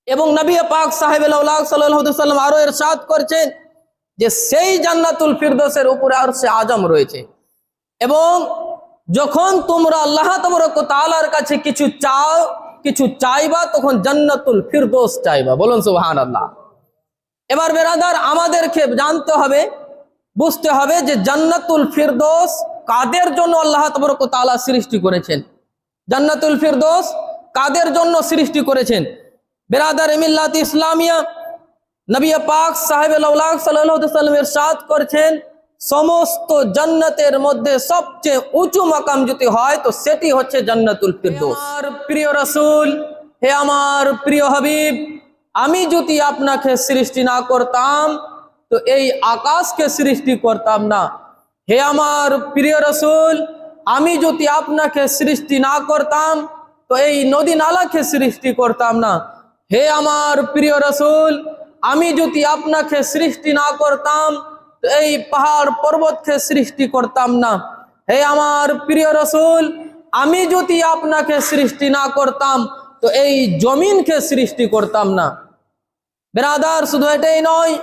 এবং নবী পাক সাহেবুল আউলাদ সাল্লাল্লাহু আলাইহি ওয়াসাল্লাম আরো ইরশাদ করেছেন যে সেই জান্নাতুল ফিরদৌসের উপরে আরশে আজম রয়েছে। এবং যখন তোমরা আল্লাহ তাবারক ওয়া তাআলার কাছে কিছু চাইবা তখন জান্নাতুল ফিরদৌস চাইবা। বলুন সুবহানাল্লাহ। এবার বেরাদার, আমাদেরকে জানতে হবে, বুঝতে হবে যে জান্নাতুল ফিরদৌস কাদের জন্য আল্লাহ তাবারক ওয়া তাআলা সৃষ্টি করেছেন। জান্নাতুল ফিরদৌস কাদের জন্য সৃষ্টি করেছেন? বেরাদার মিল্লাত ইসলামিয়া, নবী পাক সাহেবুল আউলাদ সাল্লাল্লাহু আলাইহি ওয়াসাল্লাম ইরশাদ করেছেন, সমস্ত জান্নাতের মধ্যে সবচেয়ে উঁচু মাকাম যদি হয় তো সেটি হচ্ছে জান্নাতুল ফিরদৌস। আমার প্রিয় রাসূল, হে আমার প্রিয় হাবিব, আমি যদি আপনাকে সৃষ্টি না করতাম তো এই আকাশকে সৃষ্টি করতাম না। হে আমার প্রিয় রাসূল, আমি যদি আপনাকে সৃষ্টি না করতাম তো এই নদী নালাকে সৃষ্টি করতাম না। হে আমার প্রিয় রাসূল, আমি যদি আপনাকে সৃষ্টি না করতাম তো এই পাহাড় পর্বতকে সৃষ্টি করতাম না। হে আমার প্রিয় রাসূল, আমি যদি আপনাকে সৃষ্টি না করতাম তো এই জমিনকে সৃষ্টি করতাম না। বেরাদার, শুধু এটাই নয়,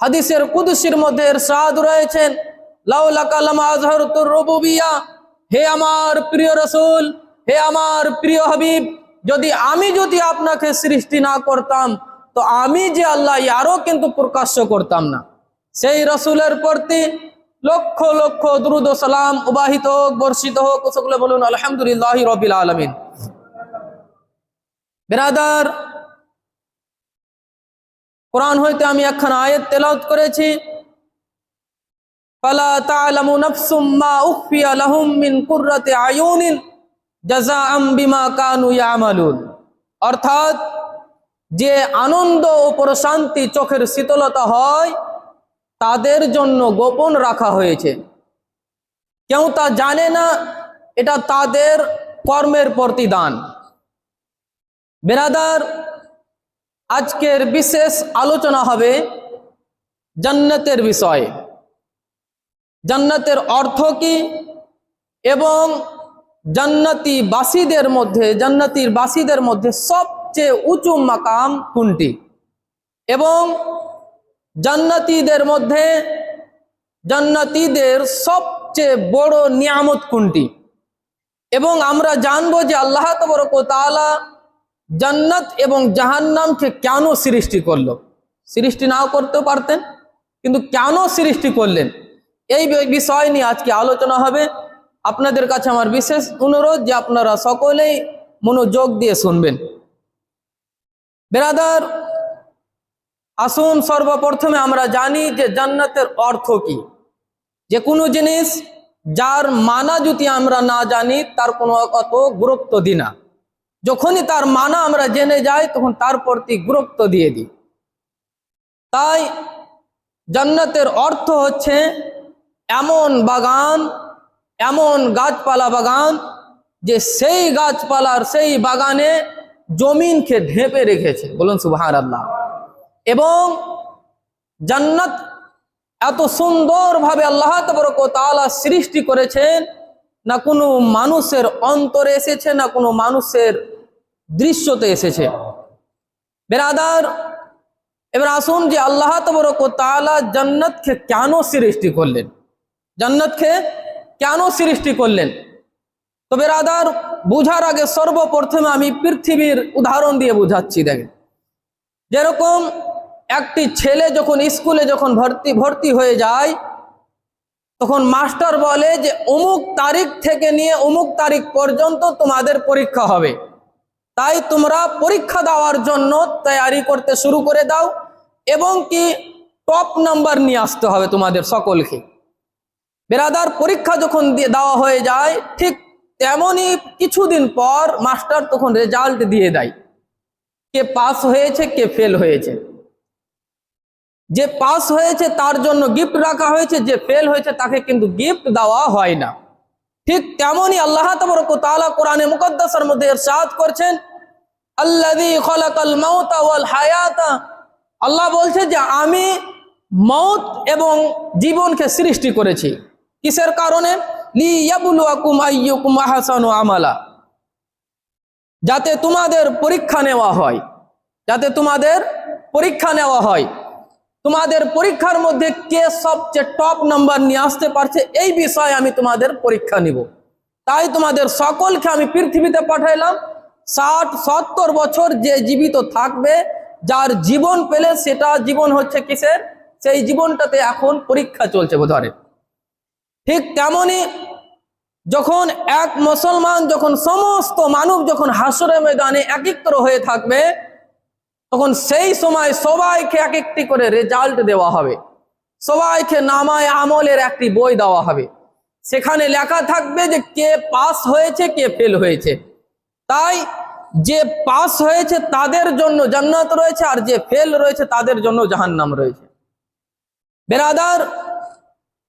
হাদিসের কুদসির মধ্যে ইরশাদ রয়েছেন, লাউলাকা লামা আযহারতুর রুবুবিয়্যাহ। হে আমার প্রিয় রাসূল, হে আমার প্রিয় হাবিব, আমি যদি আপনাকে সৃষ্টি না করতাম তো আমি যে আল্লাহ আরো কিন্তু প্রকাশ্য করতাম না। সেই রাসূলের প্রতি লক্ষ লক্ষ দুরূদ ও সালাম উবাহিত হোক, বর্ষিত হোক। সকলে বলুন আলহামদুলিল্লাহি রাব্বিল আলামিন। বেরাদার, কোরআন হইতে আমি একখানা আয়াত তেলাওয়াত করেছি, ফালা তা'লামু নাফসুম মা উখফিয়া লাহুম মিন কুররাতি আয়ুনিন জাযাআম বিমা কানু ইয়ামালুন। অর্থাৎ যে আনন্দ ও প্রশান্তি চোখের শীতলতা হয় তাদের জন্য গোপন রাখা হয়েছে, কেউ তা জানে না, এটা তাদের কর্মের প্রতিদান। বেরাদার, আজকের বিশেষ আলোচনা হবে জান্নাতের বিষয়ে। জান্নাতের অর্থ কি এবং জান্নাতীর বাসীদের মধ্যে সবচেয়ে উঁচু মাকাম কোনটি এবং জান্নাতীদের সবচেয়ে বড় নিয়ামত কোনটি। এবং আমরা জানবো যে আল্লাহ তাবারক ওয়া তাআলা জান্নাত এবং জাহান্নামকে কেন সৃষ্টি করলো। সৃষ্টি নাও করতে পারতেন, কিন্তু কেন সৃষ্টি করলেন, এই বিষয় নিয়ে আজকে আলোচনা হবে। আপনাদের কাছে আমার বিশেষ অনুরোধ যে আপনারা সকলেই মনোযোগ দিয়ে শুনবেন। বেরাদার, আসুন সর্বপ্রথমে আমরা জানি যে জান্নাতের অর্থ কি। যে কোনো জিনিস যার মানা যদি আমরা না জানি তার কোনো অত গুরুত্ব দিই না। যখনই তার মানা আমরা জেনে যাই তখন তার প্রতি গুরুত্ব দিয়ে দিই। তাই জান্নাতের অর্থ হচ্ছে এমন বাগান, এমন গাছপালা বাগান যে সেই গাছপালার সেই বাগানে জমিনকে ঢেপে রেখেছে। বলুন সুবহানাল্লাহ। এবং জান্নাত এত সুন্দরভাবে আল্লাহ তাবারক ওয়া তাআলা সৃষ্টি করেছেন, না কোনো মানুষের অন্তরে এসেছে, না কোনো মানুষের দৃশ্যতে এসেছে। বেরাদার, এবার আসুন যে আল্লাহ তাবারক ওয়া তাআলা জান্নাতকে কেন সৃষ্টি করলেন, জান্নাতকে কেন সৃষ্টি করলেন। তো বেরাদার, বুঝার আগে সর্বপ্রথমে আমি পৃথিবীর উদাহরণ দিয়ে বুঝাচ্ছি। দেখেন, যেরকম একটি ছেলে যখন স্কুলে ভর্তি হয়ে যায় তখন মাস্টার বলে যে অমুক তারিখ থেকে নিয়ে অমুক তারিখ পর্যন্ত তোমাদের পরীক্ষা হবে, তাই তোমরা পরীক্ষা দেওয়ার জন্য তৈরি করতে শুরু করে দাও এবং কি টপ নাম্বার নিয়ে আসতে হবে তোমাদের সকলকে। বেরাদার, পরীক্ষা যখন দেওয়া হয়ে যায় ঠিক তেমনই কিছুদিন পর মাস্টার তখন রেজাল্ট দিয়ে দেয়, কে পাস হয়েছে কে ফেল হয়েছে। যে পাস হয়েছে তার জন্য গিফট রাখা হয়েছে, যে ফেল হয়েছে তাকে কিন্তু গিফট দেওয়া হয় না। ঠিক তেমনই আল্লাহ তাবারক ওয়া তাআলা কোরআনে মুকদ্দাসের মধ্যে ইরশাদ করছেন, আল্লাযী খালাকাল মাউতা ওয়াল হায়াতা। আল্লাহ বলছে যে আমি মওত এবং জীবনকে সৃষ্টি করেছি। কিসের কারণে? লিয়াবলুয়াকুম আইয়ুকুম আহসানু আমালা, যাতে তোমাদের পরীক্ষা নেওয়া হয়। যাতে তোমাদের পরীক্ষা নেওয়া হয়। তোমাদের পরীক্ষার মধ্যে কে সবচেয়ে টপ নাম্বার নিয়ে আসতে পারছে এই বিষয়ে আমি তোমাদের পরীক্ষা নিব। তাই তোমাদের সকলকে আমি পৃথিবীতে পাঠাইলাম। 60-70 বছর যে জীবিত থাকবে, যার জীবন পেলে সেটা জীবন হচ্ছে কিসের, সেই জীবনটাতে এখন পরীক্ষা চলছে বোধহয়। ঠিক তেমনি যখন এক মুসলমান, যখন সমস্ত মানব যখন হাসরের ময়দানে একত্র হয়ে থাকবে, তখন সেই সময় সবাইকে এক একটি করে রেজাল্ট দেওয়া হবে, সবাইকে নামায় আমলের একটি বই দেওয়া হবে। সেখানে লেখা থাকবে যে কে পাস হয়েছে, কে ফেল হয়েছে। তাই যে পাস হয়েছে তাদের জন্য জান্নাত রয়েছে, আর যে ফেল রয়েছে তাদের জন্য জাহান্নাম রয়েছে। বেরাদার,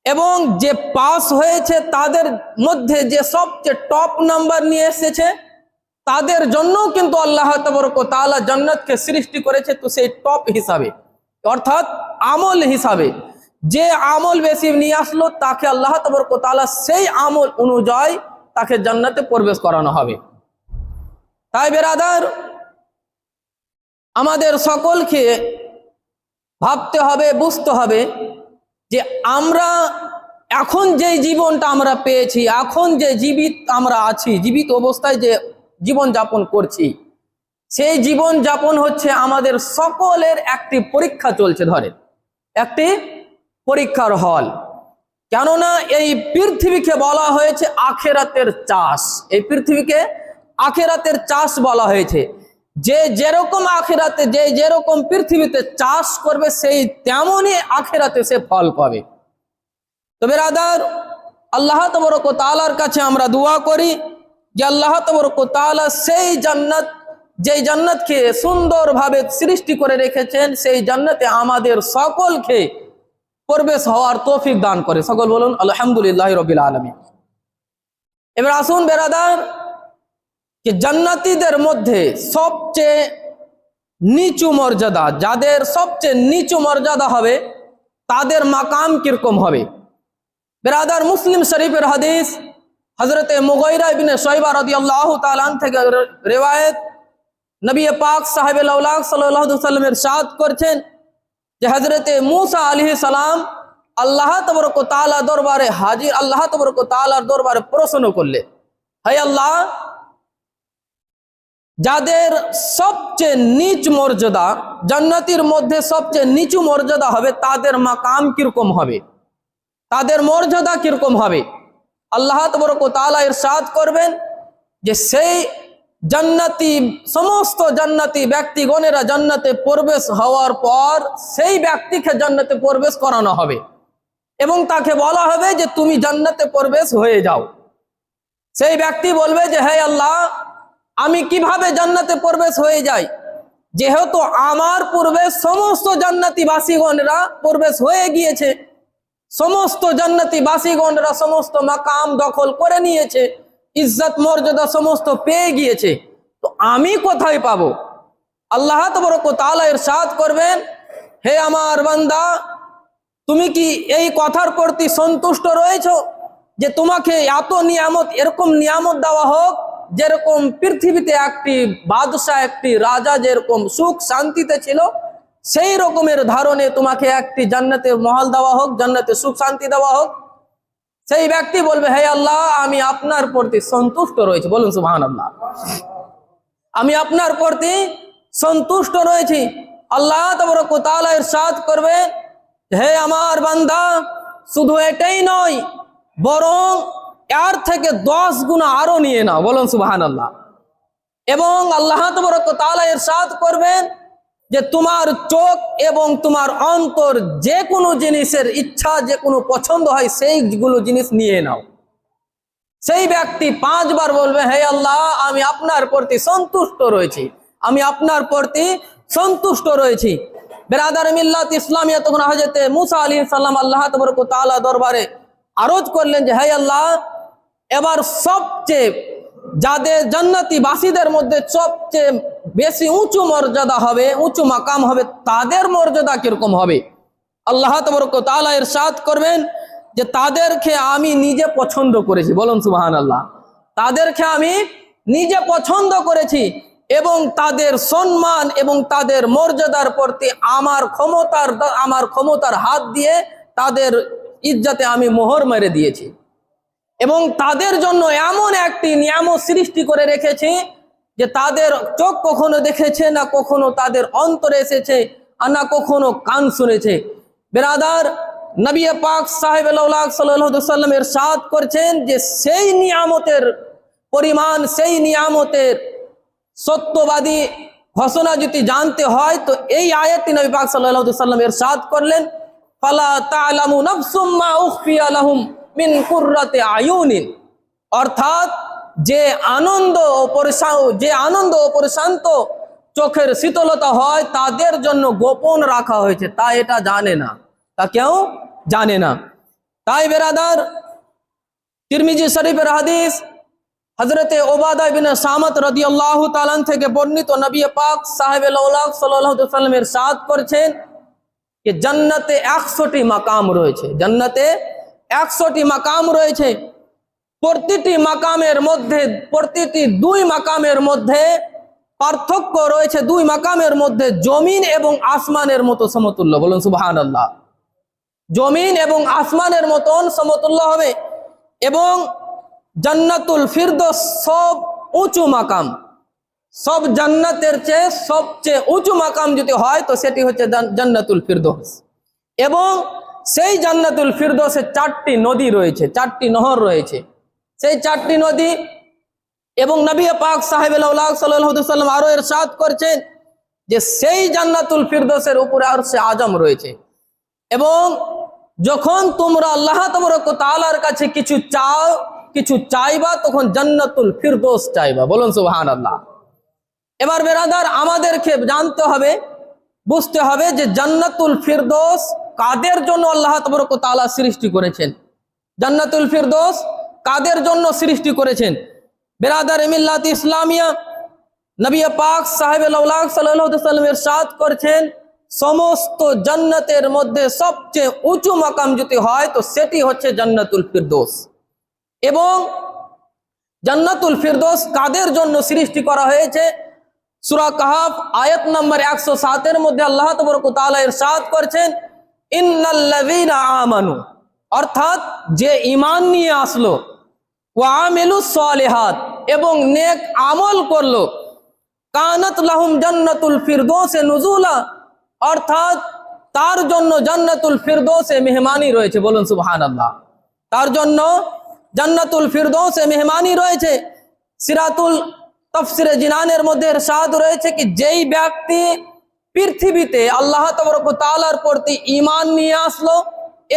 এবং যে পাস হয়েছে তাদের মধ্যে যে সবচেয়ে টপ নাম্বার নিয়ে এসেছে তাদের জন্য কিন্তু আল্লাহ তাবারক ওয়া তাআলা জান্নাতকে সৃষ্টি করেছে। তো সেই টপ হিসাবে, অর্থাৎ আমল হিসাবে যে আমল বেশি নিয়ে আসলো তাকে আল্লাহ তাবারক ওয়া তাআলা সেই আমল অনুযায়ী তাকে জান্নাতে প্রবেশ করানো হবে। তাই বেরাদার, আমাদের সকলকে ভাবতে হবে, বুঝতে হবে যে আমরা এখন যে জীবনটা আমরা পেয়েছি, এখন যে জীবিত আমরা আছি, জীবিত অবস্থায় যে জীবন যাপন করছি, সেই জীবন যাপন হচ্ছে আমাদের সকলের একটি পরীক্ষা চলছে, ধরে একটি পরীক্ষার হল। কেননা এই পৃথিবীকে বলা হয়েছে আখেরাতের চাষ। এই পৃথিবীকে আখেরাতের চাষ বলা হয়েছে। যে যেরকম আখেরাতে, যে যেরকম পৃথিবীতে চাষ করবে সেই তেমনই আখেরাতে সে ফল পাবে। তো বেরাদার, আল্লাহ তাবারক ওয়া তাআলার কাছে আমরা দোয়া করি যে আল্লাহ তাবারক ওয়া তাআলা সেই জান্নাত, যেই জান্নাতকে সুন্দরভাবে সৃষ্টি করে রেখেছেন, সেই জান্নাতে আমাদের সকলকে প্রবেশ হওয়ার তৌফিক দান করে। সকল বলুন আলহামদুলিল্লাহি রাব্বিল আলামিন। এবার আসুন বেরাদার, যে জান্নাতীদের মধ্যে সবচেয়ে নিচু মর্যাদা, যাদের সবচেয়ে নিচু মর্যাদা হবে তাদের মাকাম কিরকম হবে। বেরাদার, মুসলিম শরীফের হাদিস হযরতে মুগীরা ইবনে শুয়বা রাদিয়াল্লাহু তাআলা আনহু থেকে রিওয়ায়াত, নবী পাক সাহেবে লাউলাক সাল্লাল্লাহু আলাইহি ওয়াসাল্লাম ইরশাদ করছেন যে হযরতে মূসা আলাইহিস সালাম আল্লাহ তাবারক ওয়া তাআলা দরবারে হাজির, আল্লাহ তাবারক ওয়া তাআলার দরবারে প্রশ্ন করলেন, হে আল্লাহ, যাদের সবচেয়ে নিচ মর্যাদা, জান্নাতের মধ্যে সবচেয়ে নিচু মর্যাদা হবে তাদের মাকাম কিরকম হবে, তাদের মর্যাদা কিরকম হবে। আল্লাহ তাবারক ওয়া তাআলা ইরশাদ করবেন যে সেই জান্নাতি, সমস্ত জান্নাতি ব্যক্তিগণেরা জান্নাতে প্রবেশ হওয়ার পর সেই ব্যক্তিকে জান্নাতে প্রবেশ করানো হবে এবং তাকে বলা হবে যে তুমি জান্নাতে প্রবেশ হয়ে যাও। সেই ব্যক্তি বলবে যে হে আল্লাহ, আমি কিভাবে জান্নাতে প্রবেশ হয়ে যাই, যেহেতু আমার পূর্বে সমস্ত জান্নাতি বাসীগণরা প্রবেশ হয়ে গিয়েছে, সমস্ত জান্নাতি বাসীগণরা সমস্ত মাকাম দখল করে নিয়েছে, ইজ্জত মর্যাদা সমস্ত পেয়ে গিয়েছে, তো আমি কোথায় পাবো। আল্লাহ তাবারক ওয়া তাআলা ইরশাদ করবেন, হে আমার বান্দা, তুমি কি এই কথার প্রতি সন্তুষ্ট রয়েছো যে তোমাকে এত নিয়ামত, এরকম নিয়ামত দেওয়া হোক যেরকম পৃথিবীতে একটি বাদশাহ, একটি রাজা যেরকম সুখ শান্তিতে ছিল, সেই রকমের ধারণে তোমাকে একটি জান্নাতের মহল দেওয়া হোক, জান্নাতে সুখ শান্তি দেওয়া হোক। সেই ব্যক্তি বলবে, হে আল্লাহ, আমি আপনার প্রতি সন্তুষ্ট রয়েছি। বলুন সুবহানাল্লাহ। আমি আপনার প্রতি সন্তুষ্ট রয়েছি। আল্লাহ তাবারক ওয়া তাআলা ইরশাদ করবে, হে আমার বান্দা, শুধু এটাই নয়, বরং এর থেকে 10 গুণা আরো নিয়ে নাও। বলুন সুবহানাল্লাহ। এবং আল্লাহ তাবারক ওয়া তাআলা ইরশাদ করবেন যে তোমার চোখ এবং তোমার অন্তর যে কোনো জিনিসের ইচ্ছা, যে কোনো পছন্দ হয় সেইগুলো জিনিস নিয়ে নাও। সেই ব্যক্তি 5 বার বলবে, হে আল্লাহ, আমি আপনার প্রতি সন্তুষ্ট রয়েছি, আমি আপনার প্রতি সন্তুষ্ট রয়েছি। বেরাদার মিল্লাত ইসলামিয়া, তখন হযরতে মূসা আলাইহিস সালাম আল্লাহ তাবারক ওয়া তাআলা দরবারে আরজ করলেন যে হে আল্লাহ, এবার সবচেয়ে যাদের জান্নাতি বাসীদের মধ্যে সবচেয়ে বেশি উঁচু মর্যাদা হবে, উঁচু মাকাম হবে, তাদের মর্যাদা কিরকম হবে। আল্লাহ তাবারক ওয়া তাআলা ইরশাদ করবেন যে তাদেরকে আমি নিজে পছন্দ করেছি। বলুন সুবহানাল্লাহ। তাদেরকে আমি নিজে পছন্দ করেছি এবং তাদের সম্মান এবং তাদের মর্যাদার প্রতি আমার ক্ষমতার হাত দিয়ে তাদের ইজ্জতে আমি মোহর মেরে দিয়েছি এবং তাদের জন্য এমন একটি নিয়ামত সৃষ্টি করে রেখেছি যে তাদের চোখ কখনো দেখেছে না, কখনো তাদের অন্তরে এসেছে আর না কখনো কান শুনেছে। বেরাদার, নবী পাক সাহেবুল্লাহ সাল্লাল্লাহু আলাইহি ওয়াসাল্লাম ইরশাদ করছেন যে সেই নিয়ামতের পরিমাণ, সেই নিয়ামতের সত্যবাদী ঘোষণা যদি জানতে হয় তো এই আয়াতটি নবী পাক সাল্লাল্লাহু আলাইহি ওয়াসাল্লাম ইরশাদ করলেন, ফালা তা'লামু নাফসুম মা উখফিয়া লাহুম মিন কুররাতি আয়ুনিন, অর্থাৎ যে আনন্দ ও প্রশান্ত চোখের শীতলতা হয় তাদের জন্য গোপন রাখা হয়েছে, তা এটা জানে না, তা কেউ জানে না। তাই বেরাদার, তিরমিজি শরীফের হাদিস হযরতে উবাদা ইবনে সামাত রাদিয়াল্লাহু তাআলা থেকে বর্ণিত, নবী পাক সাহেবুল্লাহ সাল্লাল্লাহু আলাইহি ওয়াসাল্লাম ইরশাদ করেছেন যে জান্নাতে 100টি মাকাম রয়েছে, জান্নাতে 100টি মাকাম রয়েছে। প্রতিটি দুই মাকামের মধ্যে পার্থক্য রয়েছে, দুই মাকামের মধ্যে জমিন এবং আসমানের মতো সমতুল্য। বলুন সুবহানাল্লাহ। জমিন এবং আসমানের মতন সমতুল্য হবে। এবং জান্নাতুল ফিরদৌস সব উঁচু মাকাম, সব জান্নাতের চেয়ে সবচেয়ে উঁচু মাকাম যদি হয় তো সেটি হচ্ছে জান্নাতুল ফিরদৌস। এবং সেই জান্নাতুল ফিরদৌসে 4টি নদী রয়েছে, 4টি নহর রয়েছে। সেই 4টি নদী এবং নবী পাক সাহেবুল্লাহ সাল্লাল্লাহু আলাইহি ওয়াসাল্লাম আরো ইরশাদ করছেন যে সেই জান্নাতুল ফিরদৌসের উপরে আরশে আজম রয়েছে। এবং যখন তোমরা আল্লাহ তাবারক ওয়া তাআলার কাছে কিছু চাইবা তখন জান্নাতুল ফিরদৌস চাইবা। বলুন সুবহানাল্লাহ। এবার বেরাদার, আমাদেরকে জানতে হবে, বুঝতে হবে যে জান্নাতুল ফিরদৌস কাদের জন্য আল্লাহ তাবারক ওয়া তাআলা সৃষ্টি করেছেন, জান্নাতুল ফিরদৌস কাদের জন্য সৃষ্টি করেছেন। বেরাদার মিল্লাত ইসলামিয়া, নবী পাক সাহেবুল্লাহ সাল্লাল্লাহু আলাইহি ওয়াসাল্লাম ইরশাদ করেছেন সমস্ত জান্নাতের মধ্যে সবচেয়ে উঁচু মাকাম যদি হয় তো সেটি হচ্ছে জান্নাতুল ফিরদৌস। এবং জান্নাতুল ফিরদৌস কাদের জন্য সৃষ্টি করা হয়েছে, সূরা কাহফ আয়াত নম্বর 107 এর মধ্যে আল্লাহ তাবারক ওয়া তাআলা ইরশাদ করেছেন ইন্নাল্লাযীনা আমানু, অর্থাৎ যে ঈমান নিয়ে আসলো, ওয়া আমিলুস সালিহাত, এবং নেক আমল করলো, কানাত লাহুম জান্নাতুল ফিরদৌসে নুজুলা, অর্থাৎ তার জন্য জান্নাতুল ফিরদৌসে মেহমানি রয়েছে। বলুন সুবহানাল্লাহ। তার জন্য জান্নাতুল ফিরদৌসে মেহমানি রয়েছে। সিরাতুল তাফসিরে জিনানের মধ্যে ইরশাদ রয়েছে কি যেই ব্যক্তি পৃথিবীতে আল্লাহ তাবারক ওয়া তাআলার প্রতি ঈমান নিয়ে আসলো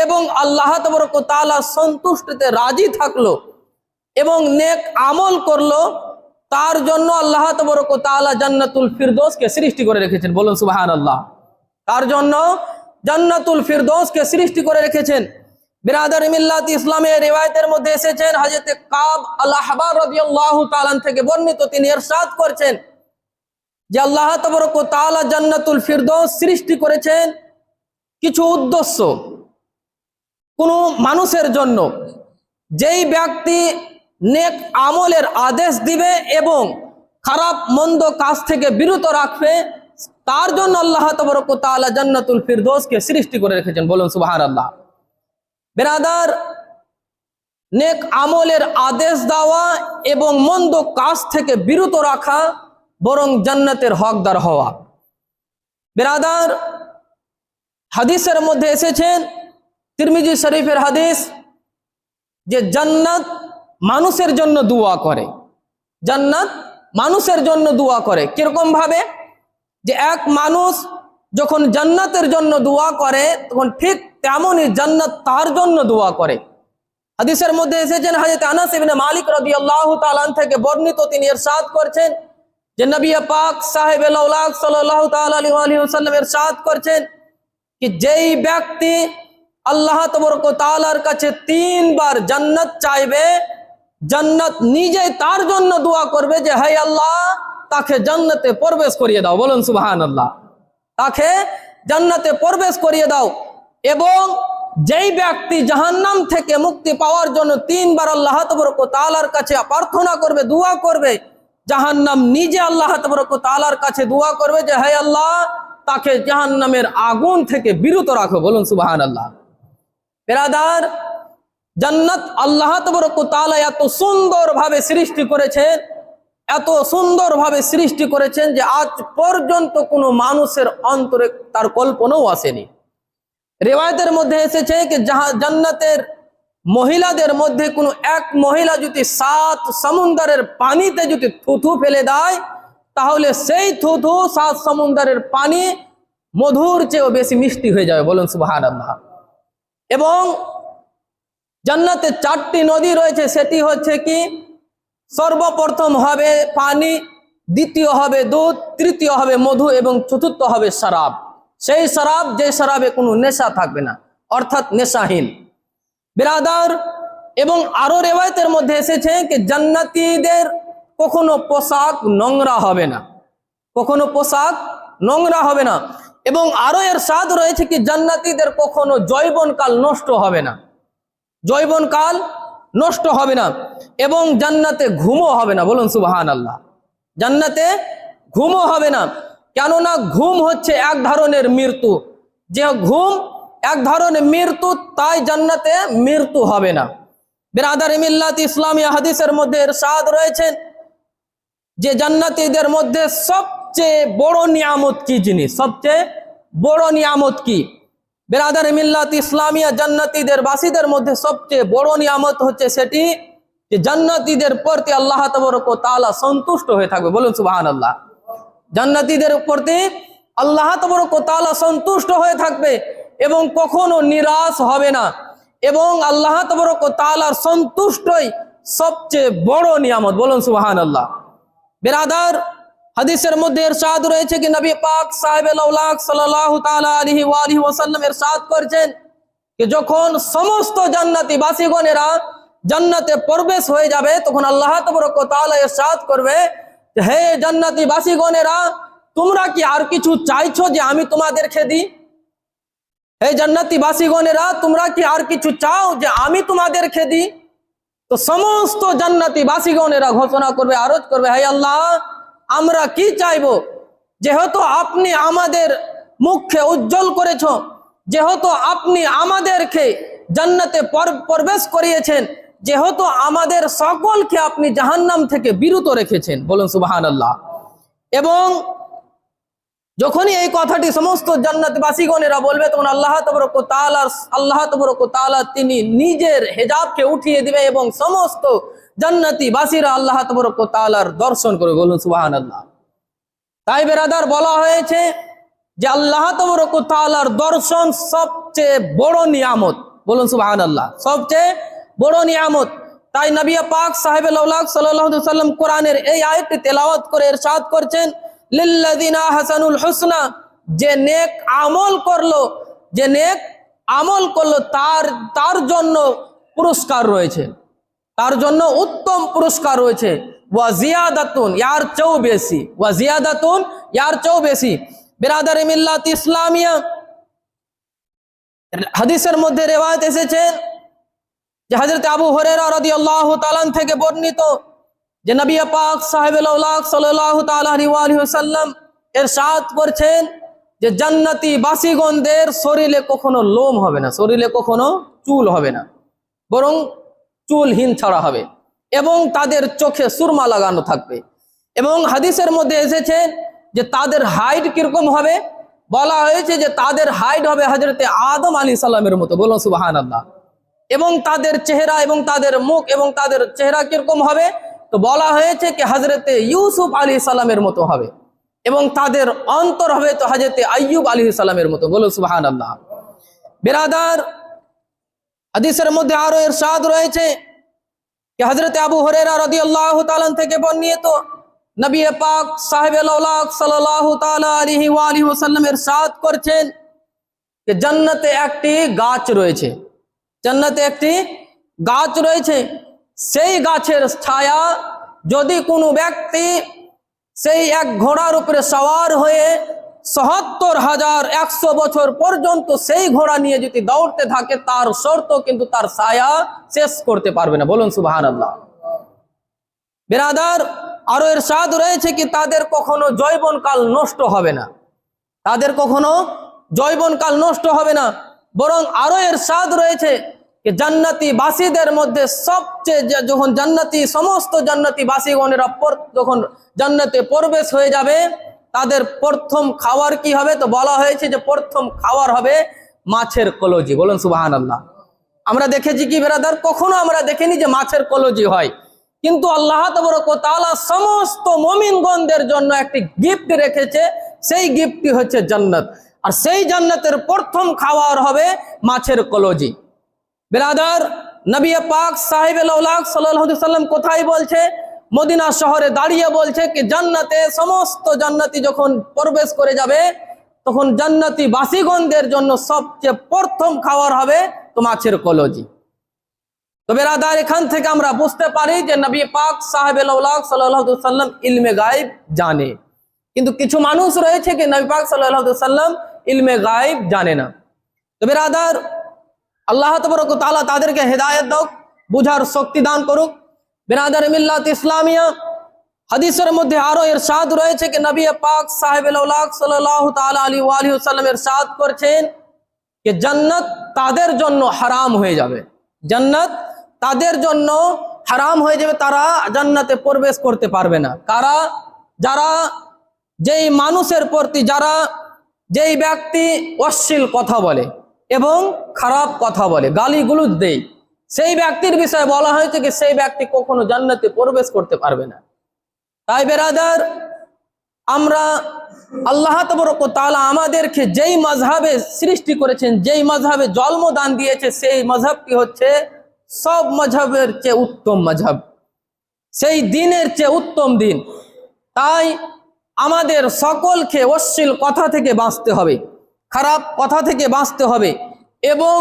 এবং আল্লাহ তাবারক ওয়া তাআলার সন্তুষ্টিতে রাজি থাকলো এবং নেক আমল করলো, তার জন্য আল্লাহ তাবারক ওয়া তাআলা জান্নাতুল ফিরদৌসকে সৃষ্টি করে রেখেছেন। বলুন সুবহানাল্লাহ। তার জন্য জান্নাতুল ফিরদৌসকে সৃষ্টি করে রেখেছেন। বিরাদার মিল্লাত ইসলামের রিওয়ায়াতের মধ্যে এসেছেন, হযরত কাব আল আহবার রাদিয়াল্লাহু তাআলা থেকে বর্ণিত, তিনি ইরশাদ করছেন যে আল্লাহ তাবারক ওয়া তাআলা জান্নাতুল ফিরদৌস সৃষ্টি করেছেন কিছু উদ্দেশ্য, কোন মানুষের জন্য। যেই ব্যক্তি নেক আমলের আদেশ দিবে এবং খারাপ মন্দ কাজ থেকে বিরত রাখবে তার জন্য আল্লাহ তাবারক ওয়া তাআলা জান্নাতুল ফিরদৌসকে সৃষ্টি করে রেখেছেন। বলুন সুবহানাল্লাহ। বেরাদার, নেক আমলের আদেশ দেওয়া এবং মন্দ কাজ থেকে বিরত রাখা বরং জান্নাতের হকদার হওয়া। বেরাদার, হাদিসের মধ্যে এসেছেন, তিরমিজি শরীফের হাদিস, যে জান্নাত মানুষের জন্য দোয়া করে, জান্নাত মানুষের জন্য দোয়া করে। কিরকম ভাবে? যে এক মানুষ যখন জান্নাতের জন্য দোয়া করে তখন ঠিক তেমনই জান্নাত তার জন্য দোয়া করে। হাদিসের মধ্যে এসেছেন, হযরত আনাস ইবনে মালিক রাদিয়াল্লাহু তাআলা থেকে বর্ণিত, তিনি ইরশাদ করছেন যে নবী পাক সাহেবুল্লাহ সাল্লাল্লাহু তাআলা আলাইহি ওয়াসাল্লাম ইরশাদ করছেন कि যেই ব্যক্তি আল্লাহ তাবারক ওয়া তাআলার কাছে 3 বার জান্নাত চাইবে, জান্নাত নিজে তার জন্য দোয়া করবে যে হে আল্লাহ তাকে জান্নাতে প্রবেশ করিয়ে দাও। বলুন সুবহানাল্লাহ। তাকে জান্নাতে প্রবেশ করিয়ে দাও। এবং যেই ব্যক্তি জাহান্নাম থেকে মুক্তি পাওয়ার জন্য 3 বার আল্লাহ তাবারক ওয়া তাআলার কাছে প্রার্থনা করবে, দোয়া করবে, জাহান্নাম নিজে আল্লাহ তাবারক ওয়া তাআলার কাছে দোয়া করবে যে হে আল্লাহ, তাকে জাহান্নামের আগুন থেকে বিরত রাখো। বলুন সুবহানাল্লাহ। বিরাদার, জান্নাত আল্লাহ তাবারক ওয়া তাআলা এত সুন্দরভাবে সৃষ্টি করেছেন, এত সুন্দরভাবে সৃষ্টি করেছেন যে আজ পর্যন্ত কোনো মানুষের অন্তরে তার কল্পনাও আসেনি। রিওয়ায়াতের মধ্যে এসেছে যে জান্নাতের মহিলাদের মধ্যে কোনো এক মহিলা যদি 7 সমুদ্রের পানিতে যদি থুথু ফেলে দেয়, তাহলে সেই থুথু 7 সমুদ্রের পানি মধুর চেয়েও বেশি মিষ্টি হয়ে যাবে। বলুন সুবহানাল্লাহ। এবং জান্নাতে 4টি নদী রয়েছে, সেটি হচ্ছে কি, সর্বপ্রথম হবে পানি, দ্বিতীয় হবে দুধ, তৃতীয় হবে মধু এবং চতুর্থ হবে শরাব। সেই শরাব যে শরাবে কোনো নেশা থাকবে না, অর্থাৎ নেশাহীন। বিরাদার, এবং আরো রিওয়ায়াতের মধ্যে এসেছে যে জান্নাতীদের কখনো পোশাক নোংরা হবে না, কখনো পোশাক নোংরা হবে না। এবং আরো এর স্বাদ রয়েছে কি জান্নাতীদের কখনো যৌবনকাল নষ্ট হবে না, যৌবনকাল নষ্ট হবে না। এবং জান্নাতে ঘুমও হবে না। বলুন সুবহানাল্লাহ। জান্নাতে ঘুমও হবে না, কেননা ঘুম হচ্ছে এক ধরনের মৃত্যু। যে ঘুম এক ধরনের মৃত্যু, তাই জান্নাতে মৃত্যু হবে না। বিরাদার মিল্লাত ইসলামিয়া হাদিসের মধ্যে ইরশাদ রয়েছেন যে জান্নাতীদের মধ্যে সবচেয়ে বড় নিয়ামত কি জিনিস, সবচেয়ে বড় নিয়ামত কি? বিরাদার মিল্লাত ইসলামিয়া জান্নাতীদের বাসীদের মধ্যে সবচেয়ে বড় নিয়ামত হচ্ছে সেটি যে জান্নাতীদের প্রতি আল্লাহ তাবারক ওয়া তাআলা সন্তুষ্ট হয়ে থাকবে। বলুন সুবহানাল্লাহ। জান্নাতীদের প্রতি আল্লাহ তাবারক ওয়া তাআলা সন্তুষ্ট হয়ে থাকবে এবং কখনো নিরাশ হবে না। এবং আল্লাহ তাবারক ওয়া তাআলার সন্তুষ্টই সবচেয়ে বড় নিয়ামত। বলুন সুবহানাল্লাহ। বিরাদার, হাদিসের মধ্যে ইরশাদ রয়েছে কি নবী পাক সাহেবে লাউলাক সাল্লাল্লাহু তাআলা আলাইহি ওয়া আলিহি ওয়াসাল্লাম ইরশাদ করেছেন যে যখন সমস্ত জান্নাতি বাসীগণেরা জান্নাতে প্রবেশ হয়ে যাবে, তখন আল্লাহ তাবারক ওয়া তাআলা ইরশাদ করবে যে হে জান্নাতি বাসীগণেরা, তোমরা কি আর কিছু চাইছো যে আমি তোমাদেরকে দিই? হে জান্নাতি বাসীগণেরা, তোমরা কি আর কিছু চাও যে আমি তোমাদেরকে দিই? তো সমস্ত জান্নাতি বাসীগণেরা ঘোষণা করবে, আরজ করবে, হে আল্লাহ, আমরা কি চাইবো? যেহেতু আপনি আমাদের মুখকে উজ্জ্বল করেছ, যেহেতু আপনি আমাদেরকে জান্নাতে প্রবেশ করিয়েছেন, যেহেতু আমাদের সকলকে আপনি জাহান্নাম থেকে বিরত রেখেছেন। বলুন সুবহানাল্লাহ। এবং যখনই এই কথাটি সমস্ত জান্নাতবাসীগণেরা বলবে, তখন আল্লাহ তাবারক ওয়া তাআলা তিনি নিজের হিজাবকে উঠিয়ে দিবে এবং সমস্ত জান্নাতীবাসীরা আল্লাহ তাবারক ওয়া তাআলার দর্শন করবে। বলুন সুবহানাল্লাহ। তাই বিরাদার, বলা হয়েছে যে আল্লাহ তাবারক ওয়া তাআলার দর্শন সবচেয়ে বড় নিয়ামত। বলুন সুবহানাল্লাহ, সবচেয়ে বড় নিয়ামত। তাই নবী পাক সাহেবে লাউলাক সাল্লাল্লাহু আলাইহি ওয়াসাল্লাম কোরআনের এই আয়াতটি তেলাওয়াত করে ইরশাদ করছেন, লিল্লাযিনা হাসানুল হুসনা, যে নেক আমল করলো তার জন্য পুরস্কার রয়েছে, তার জন্য উত্তম পুরস্কার রয়েছে। ওয়া জিয়াদাতুন, ইয়ার চেয়েও বেশি। ওয়া জিয়াদাতুন, ইয়ার চেয়েও বেশি। বিরাদার মিল্লাত ইসলামিয়া হাদিসের মধ্যে রিওয়ায়াত এসেছে যে হযরত আবু হুরায়রা রাদিয়াল্লাহু তাআলা থেকে বর্ণিত যে নবী পাক সাহেবে লাউলাক সাল্লাল্লাহু তাআলা আলাইহি ওয়াসাল্লাম ইরশাদ করছেন যে জান্নাতি বাসীগণদের শরীরে কখনো লোম হবে না, শরীরে কখনো চুল হবে না, বরং চুলহীন ছাড়া হবে এবং তাদের চোখে সুরমা লাগানো থাকবে। এবং হাদিসের মধ্যে এসেছে যে তাদের হাইট কিরকম হবে, বলা হয়েছে যে তাদের হাইট হবে হযরতে আদম আলাইহিস সালামের মতো। বলুন সুবহানাল্লাহ। এবং তাদের চেহারা এবং তাদের মুখ এবং তাদের চেহারা কিরকম হবে, তো বলা হয়েছে কি হযরতে ইউসুফ আলাইহিস সালামের মতো হবে এবং তাদের অন্তর হবে তো হযরতে আইয়ুব আলাইহিস সালামের মতো। বলুন সুবহানাল্লাহ। বিরাদার, হাদিসের মধ্যে আরো ইরশাদ রয়েছে कि हजरत अबू हुरैरा रदियल्लाहु ताला থেকে বর্ণিত নবী পাক সাহেবে লাউলাক সাল্লাল্লাহু তাআলা আলাইহি ওয়া আলিহি ওয়াসাল্লাম ইরশাদ করেছেন যে জান্নাতে একটি গাছ রয়েছে, জান্নাতে একটি গাছ রয়েছে, সেই গাছের ছায়া যদি কোনো ব্যক্তি সেই এক ঘোড়ার উপরে সওয়ার হয়ে ৭৭,১০০ বছর পর্যন্ত সেই ঘোড়া নিয়ে যদি দৌড়তে থাকে, তার শর্ত কিন্তু তার ছায়া শেষ করতে পারবে না। বলুন সুবহানাল্লাহ। বিরাদার, আরো ইরশাদ রয়েছে কি তাদের কখনো যৌবনকাল নষ্ট হবে না, তাদের কখনো যৌবনকাল নষ্ট হবে না। বরং আরো ইরশাদ রয়েছে যে জান্নাতি বাসীদের মধ্যে সবচেয়ে যখন জান্নাতি সমস্ত জান্নাতি বাসীগণেরা যখন জান্নাতে প্রবেশ হয়ে যাবে, তাদের প্রথম খাবার কি হবে? তো বলা হয়েছে যে প্রথম খাবার হবে মাছের কলজি। বলুন সুবহানাল্লাহ। আমরা দেখেছি কি ব্রাদার? কখনো আমরা দেখিনি যে মাছের কলজি হয়, কিন্তু আল্লাহ তাবারক ওয়া তাআলা সমস্ত মুমিনগণদের জন্য একটি গিফট রেখেছে, সেই গিফটটি হচ্ছে জান্নাত। আর সেই জান্নাতের প্রথম খাবার হবে মাছের কলজি। ব্রাদার, নবী পাক সাহেবে লাউলাক সাল্লাল্লাহু আলাইহি সাল্লাম কোথায় বলছে? মদিনা শহরে দাঁড়িয়ে বলছে কি জান্নাতে সমস্ত জান্নাতি যখন প্রবেশ করে যাবে, তখন জান্নাতি বাসীগণদের জন্য সবচেয়ে প্রথম খাবার হবে তো মাছের কলজি। তো বেরাদার, এখান থেকে আমরা বুঝতে পারি যে নবী পাক সাহেবে লাউলাক সাল্লাল্লাহু আলাইহি সাল্লাম ইলমে গায়ব জানে, কিন্তু কিছু মানুষ রয়েছে কি নবী পাক সাল্লাল্লাহু আলাইহি সাল্লাম ইলমে গায়ব জানে না। তো বেরাদার, আল্লাহ তাবারক ওয়া তাআলা তাদেরকে হেদায়েত দাও, বুঝার শক্তি দান করুক। বিরাদার মিল্লাত ইসলামিয়া, হাদিসের মধ্যে আরো ইরশাদ রয়েছে কি নবী পাক সাহেবে লাউলাক সাল্লাল্লাহু তাআলা আলাইহি ওয়া আলিহি ওয়াসাল্লাম ইরশাদ করেছেন যে জান্নাত তাদের জন্য হারাম হয়ে যাবে, জান্নাত তাদের জন্য হারাম হয়ে যাবে, তারা জান্নাতে প্রবেশ করতে পারবে না। কারা? যারা যেই মানুষের প্রতি, যারা যেই ব্যক্তি অশ্লীল কথা বলে এবং খারাপ কথা বলে, গালিগুলোজ দেয়, সেই ব্যক্তির বিষয়ে বলা হয়েছে কি সেই ব্যক্তি কখনো জান্নাতে প্রবেশ করতে পারবে না। তাই বেরাদার, আমরা আল্লাহ তাবারক ওয়া তাআলা আমাদেরকে যেই মাযহাবে সৃষ্টি করেছেন, যেই মাযহাবে জন্মদান দিয়েছে, সেই মাযহাবটি হচ্ছে সব মাযহাবের চেয়ে উত্তম মাযহাব, সেই দিনের চেয়ে উত্তম দিন। তাই আমাদের সকলকে অশ্লীল কথা থেকে বাঁচতে হবে, খারাপ কথা থেকে বাঁচতে হবে এবং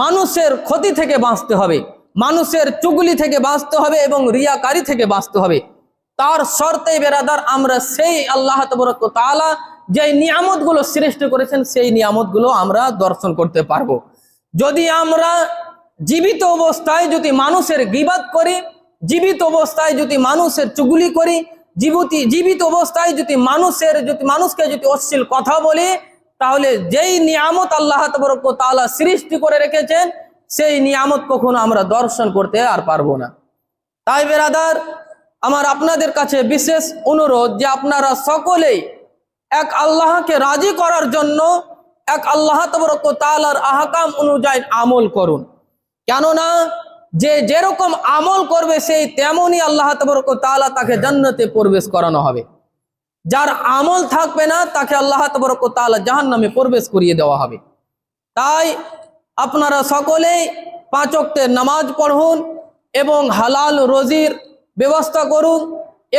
মানুষের ক্ষতি থেকে বাঁচতে হবে, মানুষের চুগলি থেকে বাঁচতে হবে এবং রিয়াকারি থেকে বাঁচতে হবে। তার শর্তে বেরাদার আমরা সেই আল্লাহ তাবারক ওয়া তাআলা যে নিয়ামতগুলো সৃষ্টি করেছেন সেই নিয়ামতগুলো আমরা দর্শন করতে পারবো। যদি আমরা জীবিত অবস্থায় যদি মানুষের গীবাত করি, জীবিত অবস্থায় যদি মানুষের চুগলি করি, জীবিত অবস্থায় যদি মানুষকে যদি অশ্লীল কথা বলি, তাহলে যেই নিয়ামত আল্লাহ তাবারক ওয়া তাআলা সৃষ্টি করে রেখেছেন সেই নিয়ামত কখনো আমরা দর্শন করতে আর পারবো না। তাই বেরাদার, আমার আপনাদের কাছে বিশেষ অনুরোধ যে আপনারা সকলেই এক আল্লাহকে রাজি করার জন্য এক আল্লাহ তাবারক ওয়া তাআলার আহকাম অনুযায়ী আমল করুন। কেননা যে যেরকম আমল করবে সেই তেমনই আল্লাহ তাবারক ওয়া তাআলা তাকে জান্নাতে প্রবেশ করানো হবে। যার আমল থাকবে না তাকে আল্লাহ তাবারক ওয়া তাআলা জাহান্নামে প্রবেশ করিয়ে দেওয়া হবে। তাই আপনারা সকলেই 5 ওয়াক্তের নামাজ পড়ুন এবং হালাল রুজির ব্যবস্থা করুন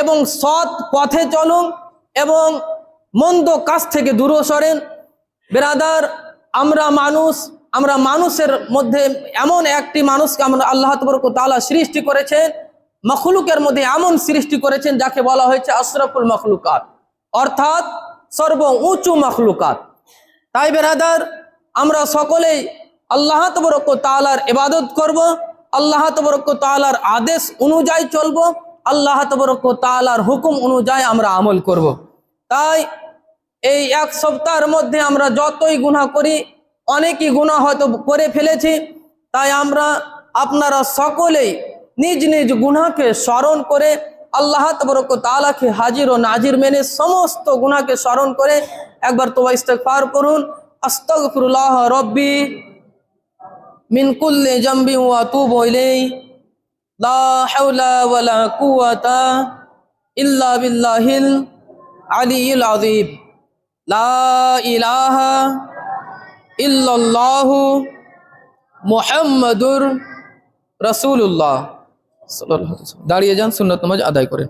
এবং সৎ পথে চলুন এবং মন্দ কাজ থেকে দূরে সরেন। বেরাদার, আমরা মানুষের মধ্যে এমন একটি মানুষকে আমরা আল্লাহ তাবারক ওয়া তাআলা সৃষ্টি করেছেন, মখলুকের মধ্যে এমন সৃষ্টি করেছেন যাকে বলা হয়েছে আশরাফুল মখলুকাত, অর্থাৎ সর্ব উঁচু মখলুকাত। তাই বেরাদার, আমরা সকলেই আল্লাহ তাবারক ওয়া তাআলার ইবাদত করব, আল্লাহ তাবারক ওয়া তাআলার আদেশ অনুযায়ী চলব, আল্লাহ তাবারক ওয়া তাআলার হুকুম অনুযায়ী আমরা আমল করব। তাই এই 1 সপ্তাহের মধ্যে আমরা যতই গুনাহ করি, অনেকই গুনাহ হয়তো করে ফেলেছি, তাই আপনারা সকলেই নিজ নিজ গুনাহকে স্মরণ করে আল্লাহ তাবারক ওয়া তাআলাকে হাজির ও নাজির মেনে সমস্ত গুনাহকে স্মরণ করে একবার তওবা ইস্তিগফার করুন। আস্তাগফিরুল্লাহ রাব্বি মিন কুল্লি জামবিন ওয়া আতুবু ইলাইহি লা হাওলা ওয়ালা কুওয়াতা ইল্লা বিল্লাহিল আলিয়্যিল আযীম। লা ইলাহা ইল্লাল্লাহু মুহাম্মাদুর রাসূলুল্লাহ সাল্লাল্লাহু আলাইহি ওয়াসাল্লাম। দাঁড়িয়ে যান, সুন্নাত নামাজ আদায় করেন।